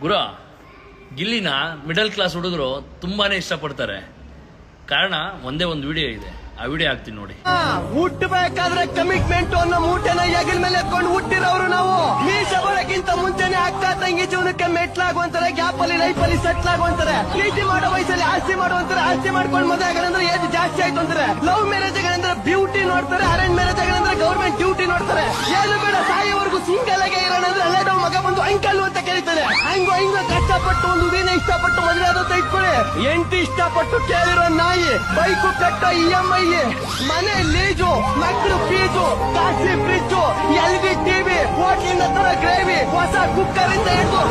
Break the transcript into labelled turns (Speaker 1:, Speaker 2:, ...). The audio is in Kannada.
Speaker 1: ಗುರು ಗಿಲ್ಲಿನ ಮಿಡಲ್ ಕ್ಲಾಸ್ ಹುಡುಗರು ತುಂಬಾನೇ ಇಷ್ಟಪಡ್ತಾರೆ. ಕಾರಣ ಒಂದೇ ಒಂದು ವಿಡಿಯೋ ಇದೆ, ಆ ವಿಡಿಯೋ ಹಾಕ್ತೀನಿ ನೋಡಿ.
Speaker 2: ಹುಟ್ಟಬೇಕಾದ್ರೆ ಕಮಿಟ್ಮೆಂಟ್ ಅನ್ನೋ ಮೂಟೆನ ಹೆಗಲ ಮೇಲೆ ಎತ್ಕೊಂಡು ಹುಟ್ಟಿರೋರು ನಾವು. ಮೀಸ ಬರೋಕ್ಕಿಂತ ಮುಂಚೆನೆ ಅಕ್ಕ ತಂಗಿ ಜೀವನಕ್ಕೆ ಮೆಟ್ಲಾಗುವಂತಾರೆ, ಗ್ಯಾಪ್ ಅಲ್ಲಿ ಲೈಫ್ ಅಲ್ಲಿ ಸೆಟ್ಲ್ ಆಗುವಂತಾರೆ. ಪ್ರೀತಿ ಮಾಡೋ ವಯಸ್ಸಲ್ಲಿ ಆಸ್ತಿ ಮಾಡುವಂತಾರೆ, ಆಸ್ತಿ ಮಾಡ್ಕೊಂಡು ಮದುವೆ ಆಗಂದ್ರೆ ಏಜ್ ಜಾಸ್ತಿ ಆಯ್ತು ಅಂತಾರೆ. ಲವ್ ಮ್ಯಾರೇಜ್ ಆಗಂದ್ರೆ ಬ್ಯೂಟಿ ನೋಡ್ತಾರೆ, ಅರೇಂಜ್ ಮ್ಯಾರೇಜ್ ಆಗಂದ್ರೆ ಗೌರ್ಮೆಂಟ್ ಡ್ಯೂಟಿ ನೋಡ್ತಾರೆ. ಏನು ಬೇಡ ಸಾಯೋವರೆಗೂ ಸಿಂಗಲ್ ಆಗಿ ಇರೋಣ ಅಂದ್ರೆ ಅಲ್ಲೇ ಮಗ ಬಂದು ಅಂಕಲ್ ಅಂತ ಕರೀತಾರೆ. ಹಂಗೋ ಕಷ್ಟಪಟ್ಟು ಒಂದು ಹುಡುಗಿನ ಇಷ್ಟಪಟ್ಟು ಮದುವೆ ಆದಂತ ಇಟ್ಕೊಳ್ಳಿ. ಎಂಟು ಇಷ್ಟಪಟ್ಟು ಕೇಳಿರೋ ನಾಯಿ, ಬೈಕು ಕಟ್ಟ EMI, ಮನೆ ಲೀಜು, ಮಕ್ಕಳು fees, costly fridge, LG TV, ಹೋಟ್ಲಿನ ತರ ಗ್ರೇವಿ, ಹೊಸ ಕುಕ್ಕರ್ ಇಂದ ಹಿಡಿದು